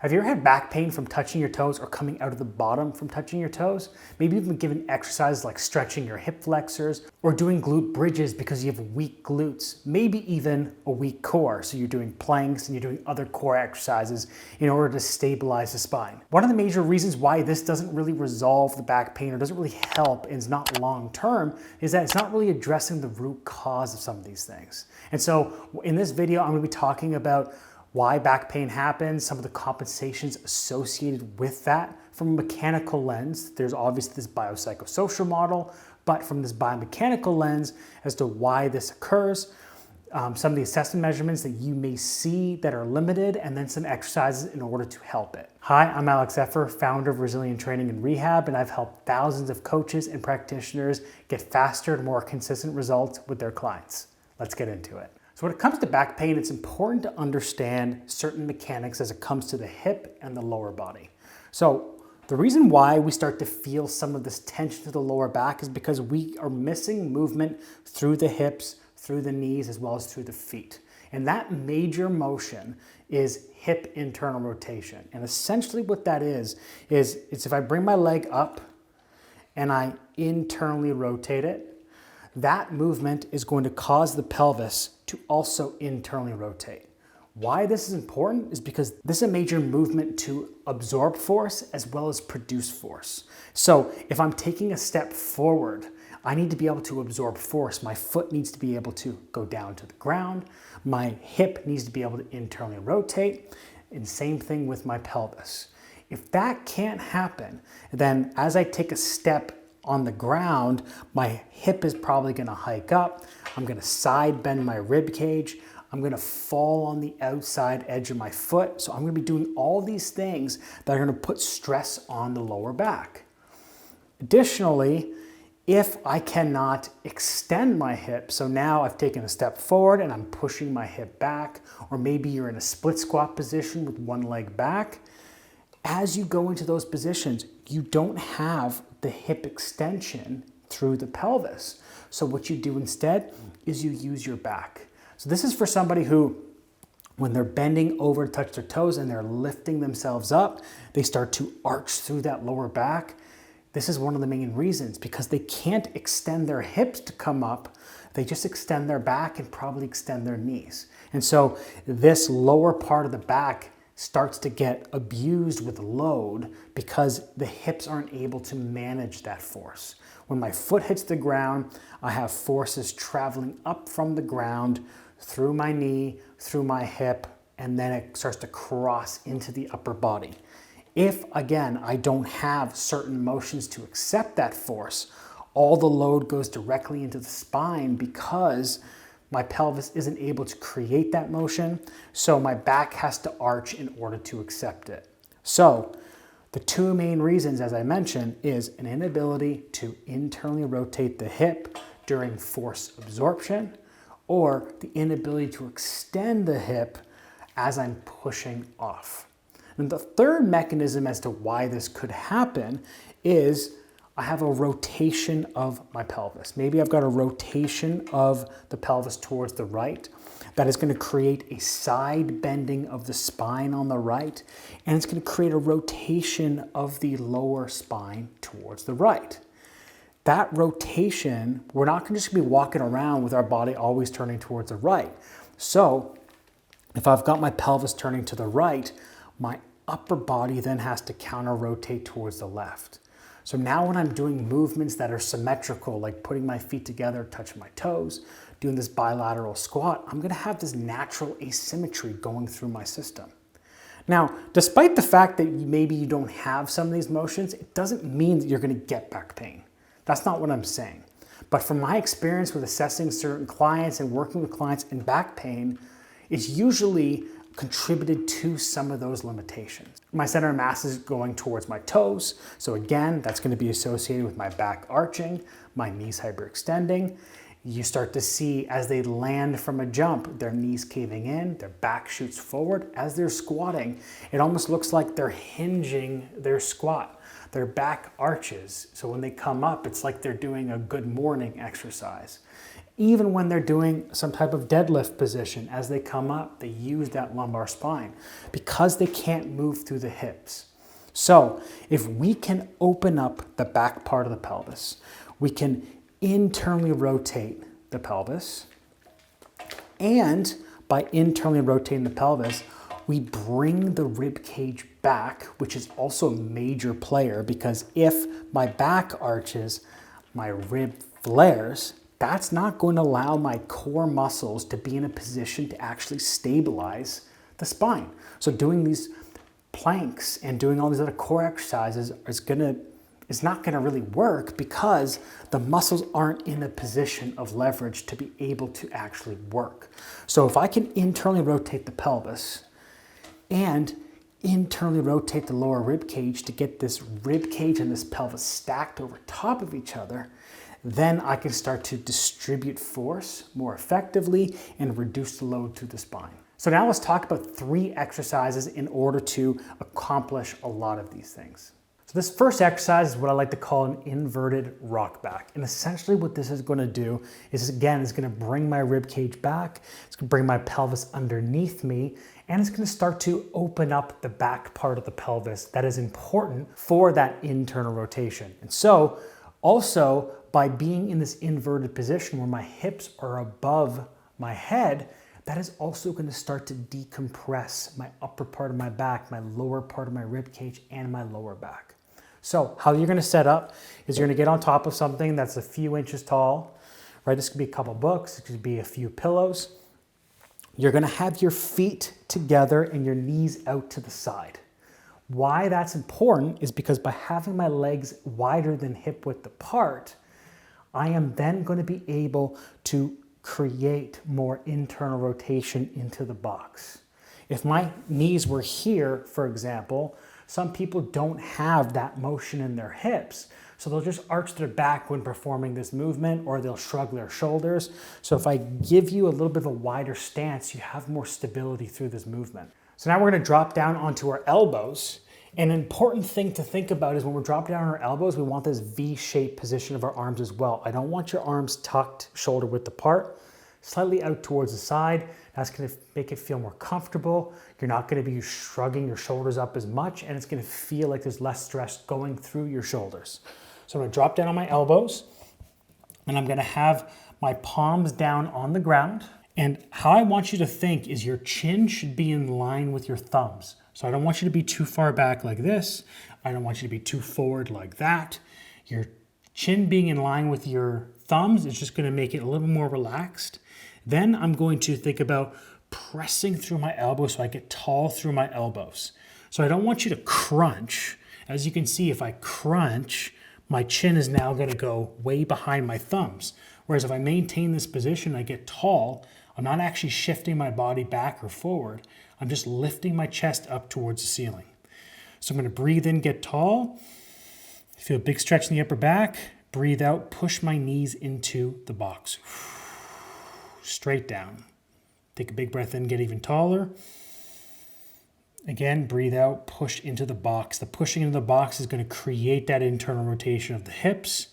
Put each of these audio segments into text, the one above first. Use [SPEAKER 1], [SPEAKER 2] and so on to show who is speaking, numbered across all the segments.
[SPEAKER 1] Have you ever had back pain from touching your toes or coming out of the bottom from touching your toes? Maybe you've been given exercises like stretching your hip flexors or doing glute bridges because you have weak glutes, maybe even a weak core. So you're doing planks and you're doing other core exercises in order to stabilize the spine. One of the major reasons why this doesn't really resolve the back pain or doesn't really help and is not long-term is that it's not really addressing the root cause of some of these things. And so in this video, I'm going to be talking about why back pain happens, some of the compensations associated with that from a mechanical lens. There's obviously this biopsychosocial model, but from this biomechanical lens as to why this occurs, some of the assessment measurements that you may see that are limited, and then some exercises in order to help it. Hi, I'm Alex Zephyr, founder of Resilient Training and Rehab, and I've helped thousands of coaches and practitioners get faster and more consistent results with their clients. Let's get into it. So when it comes to back pain, it's important to understand certain mechanics as it comes to the hip and the lower body. So the reason why we start to feel some of this tension to the lower back is because we are missing movement through the hips, through the knees, as well as through the feet. And that major motion is hip internal rotation. And essentially what that is it's if I bring my leg up and I internally rotate it, that movement is going to cause the pelvis to also internally rotate. Why this is important is because this is a major movement to absorb force as well as produce force. So if I'm taking a step forward, I need to be able to absorb force. My foot needs to be able to go down to the ground. My hip needs to be able to internally rotate. And same thing with my pelvis. If that can't happen, then as I take a step on the ground, my hip is probably going to hike up. I'm going to side bend my rib cage. I'm going to fall on the outside edge of my foot. So I'm going to be doing all these things that are going to put stress on the lower back. Additionally, if I cannot extend my hip, so now I've taken a step forward and I'm pushing my hip back, or maybe you're in a split squat position with one leg back, as you go into those positions, you don't have the hip extension through the pelvis. So what you do instead is you use your back. So this is for somebody who, when they're bending over to touch their toes and they're lifting themselves up, they start to arch through that lower back. This is one of the main reasons, because they can't extend their hips to come up. They just extend their back and probably extend their knees. And so this lower part of the back starts to get abused with load because the hips aren't able to manage that force. When my foot hits the ground, I have forces traveling up from the ground through my knee, through my hip, and then it starts to cross into the upper body. If, again, I don't have certain motions to accept that force, all the load goes directly into the spine because my pelvis isn't able to create that motion, so my back has to arch in order to accept it. So the two main reasons, as I mentioned, is an inability to internally rotate the hip during force absorption, or the inability to extend the hip as I'm pushing off. And the third mechanism as to why this could happen is I have a rotation of my pelvis. Maybe I've got a rotation of the pelvis towards the right. That is going to create a side bending of the spine on the right, and it's going to create a rotation of the lower spine towards the right. That rotation, we're not just going to be walking around with our body always turning towards the right. So if I've got my pelvis turning to the right, my upper body then has to counter-rotate towards the left. So now when I'm doing movements that are symmetrical, like putting my feet together, touching my toes, doing this bilateral squat, I'm gonna have this natural asymmetry going through my system. Now, despite the fact that maybe you don't have some of these motions, it doesn't mean that you're gonna get back pain. That's not what I'm saying. But from my experience with assessing certain clients and working with clients in back pain, it's usually contributed to some of those limitations. My center of mass is going towards my toes. So again, that's going to be associated with my back arching, my knees hyperextending. You start to see as they land from a jump, their knees caving in, their back shoots forward. As they're squatting, it almost looks like they're hinging their squat. Their back arches. So when they come up, it's like they're doing a good morning exercise. Even when they're doing some type of deadlift position, as they come up, they use that lumbar spine because they can't move through the hips. So if we can open up the back part of the pelvis, we can internally rotate the pelvis, and by internally rotating the pelvis, we bring the rib cage back, which is also a major player, because if my back arches, my rib flares, that's not going to allow my core muscles to be in a position to actually stabilize the spine. So doing these planks and doing all these other core exercises is not going to really work because the muscles aren't in a position of leverage to be able to actually work. So if I can internally rotate the pelvis and internally rotate the lower rib cage to get this rib cage and this pelvis stacked over top of each other, then I can start to distribute force more effectively and reduce the load to the spine. So now let's talk about 3 exercises in order to accomplish a lot of these things. So this first exercise is what I like to call an inverted rock back. And essentially what this is going to do is, again, it's going to bring my rib cage back, it's going to bring my pelvis underneath me, and it's going to start to open up the back part of the pelvis that is important for that internal rotation. And so also by being in this inverted position where my hips are above my head, that is also going to start to decompress my upper part of my back, my lower part of my rib cage, and my lower back. So how you're going to set up is you're going to get on top of something that's a few inches tall, right? This could be a couple books, it could be a few pillows. You're going to have your feet together and your knees out to the side. Why that's important is because by having my legs wider than hip width apart, I am then going to be able to create more internal rotation into the box. If my knees were here, for example, some people don't have that motion in their hips. So they'll just arch their back when performing this movement, or they'll shrug their shoulders. So if I give you a little bit of a wider stance, you have more stability through this movement. So now we're going to drop down onto our elbows. An important thing to think about is when we're dropping down on our elbows, we want this V-shaped position of our arms as well. I don't want your arms tucked shoulder width apart, slightly out towards the side. That's going to make it feel more comfortable. You're not going to be shrugging your shoulders up as much, and it's going to feel like there's less stress going through your shoulders. So I'm going to drop down on my elbows, and I'm going to have my palms down on the ground. And how I want you to think is your chin should be in line with your thumbs. So I don't want you to be too far back like this. I don't want you to be too forward like that. Your chin being in line with your thumbs is just going to make it a little more relaxed. Then I'm going to think about pressing through my elbows so I get tall through my elbows. So I don't want you to crunch. As you can see, if I crunch, my chin is now going to go way behind my thumbs. Whereas if I maintain this position, I get tall, I'm not actually shifting my body back or forward. I'm just lifting my chest up towards the ceiling. So I'm going to breathe in, get tall. Feel a big stretch in the upper back. Breathe out, push my knees into the box. Straight down. Take a big breath in, get even taller. Again, breathe out, push into the box. The pushing into the box is going to create that internal rotation of the hips.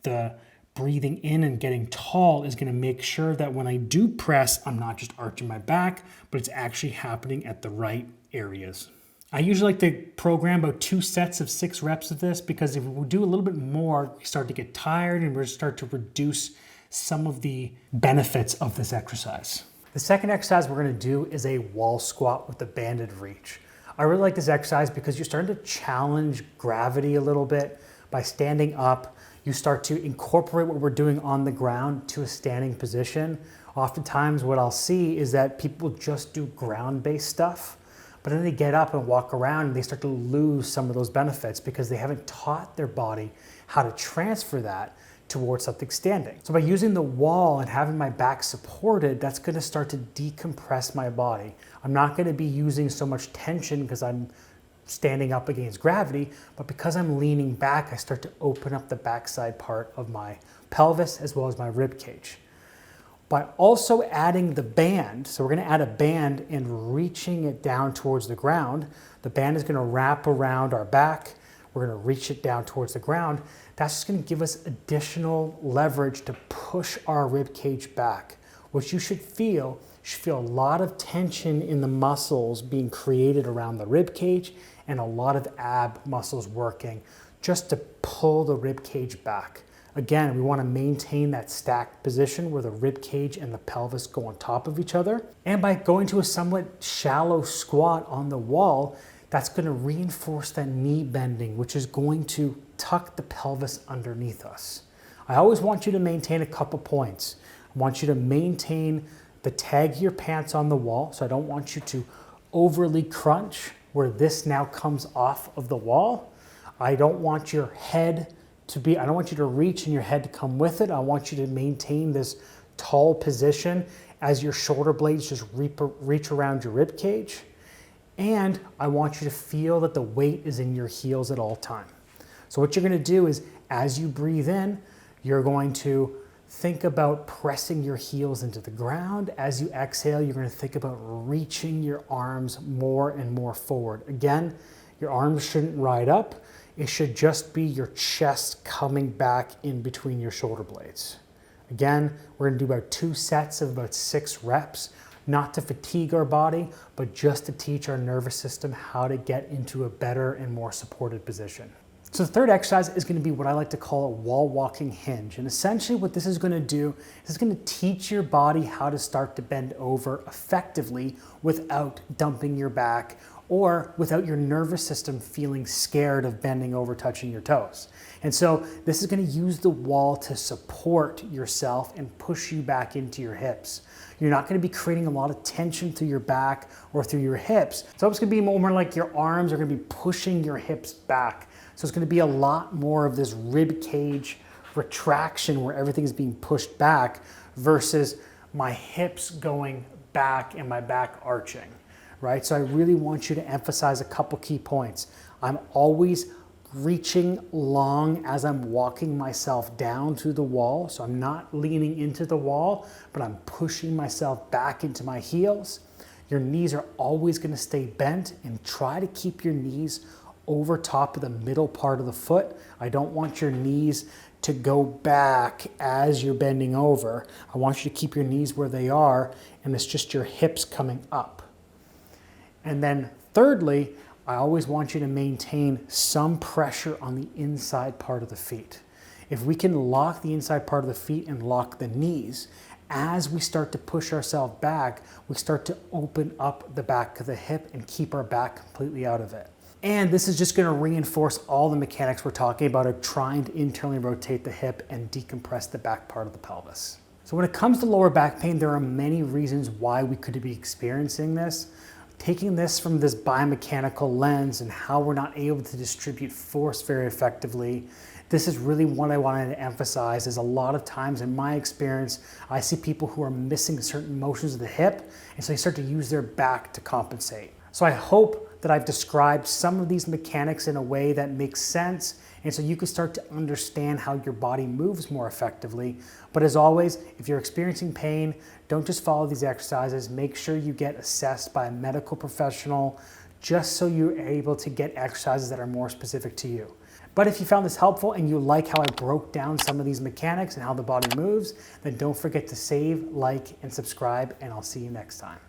[SPEAKER 1] The breathing in and getting tall is going to make sure that when I do press, I'm not just arching my back, but it's actually happening at the right areas. I usually like to program about 2 sets of 6 reps of this, because if we do a little bit more, we start to get tired and we start to reduce some of the benefits of this exercise. The second exercise we're going to do is a wall squat with a banded reach. I really like this exercise because you're starting to challenge gravity a little bit. By standing up, you start to incorporate what we're doing on the ground to a standing position. Oftentimes what I'll see is that people just do ground-based stuff, but then they get up and walk around and they start to lose some of those benefits because they haven't taught their body how to transfer that towards something standing. So by using the wall and having my back supported, that's going to start to decompress my body. I'm not going to be using so much tension because I'm standing up against gravity, but because I'm leaning back, I start to open up the backside part of my pelvis as well as my rib cage. By also adding the band, so we're going to add a band and reaching it down towards the ground, the band is going to wrap around our back. we're gonna reach it down towards the ground. That's just gonna give us additional leverage to push our rib cage back. What you should feel a lot of tension in the muscles being created around the rib cage and a lot of ab muscles working just to pull the rib cage back. Again, we want to maintain that stacked position where the rib cage and the pelvis go on top of each other. And by going to a somewhat shallow squat on the wall, that's going to reinforce that knee bending, which is going to tuck the pelvis underneath us. I always want you to maintain a couple points. I want you to maintain the tag of your pants on the wall. So I don't want you to overly crunch where this now comes off of the wall. I don't want your head I don't want you to reach and your head to come with it. I want you to maintain this tall position as your shoulder blades just reach around your rib cage. And I want you to feel that the weight is in your heels at all time. So what you're gonna do is, as you breathe in, you're going to think about pressing your heels into the ground. As you exhale, you're gonna think about reaching your arms more and more forward. Again, your arms shouldn't ride up. It should just be your chest coming back in between your shoulder blades. Again, we're gonna do about 2 sets of about 6 reps, not to fatigue our body, but just to teach our nervous system how to get into a better and more supported position. So the third exercise is gonna be what I like to call a wall walking hinge. And essentially what this is gonna do is it's gonna teach your body how to start to bend over effectively without dumping your back or without your nervous system feeling scared of bending over, touching your toes. And so this is gonna use the wall to support yourself and push you back into your hips. You're not gonna be creating a lot of tension through your back or through your hips. So it's gonna be more like your arms are gonna be pushing your hips back. So it's gonna be a lot more of this rib cage retraction where everything is being pushed back versus my hips going back and my back arching. Right? So I really want you to emphasize a couple key points. I'm always reaching long as I'm walking myself down through the wall. So I'm not leaning into the wall, but I'm pushing myself back into my heels. Your knees are always going to stay bent, and try to keep your knees over top of the middle part of the foot. I don't want your knees to go back as you're bending over. I want you to keep your knees where they are, and it's just your hips coming up. And then thirdly, I always want you to maintain some pressure on the inside part of the feet. If we can lock the inside part of the feet and lock the knees, as we start to push ourselves back, we start to open up the back of the hip and keep our back completely out of it. And this is just gonna reinforce all the mechanics we're talking about of trying to internally rotate the hip and decompress the back part of the pelvis. So when it comes to lower back pain, there are many reasons why we could be experiencing this. Taking this from this biomechanical lens and how we're not able to distribute force very effectively, this is really what I wanted to emphasize. Is a lot of times in my experience, I see people who are missing certain motions of the hip, and so they start to use their back to compensate. So I hope that I've described some of these mechanics in a way that makes sense, and so you can start to understand how your body moves more effectively. But as always, if you're experiencing pain, don't just follow these exercises. Make sure you get assessed by a medical professional just so you're able to get exercises that are more specific to you. But if you found this helpful and you like how I broke down some of these mechanics and how the body moves, then don't forget to save, like, and subscribe, and I'll see you next time.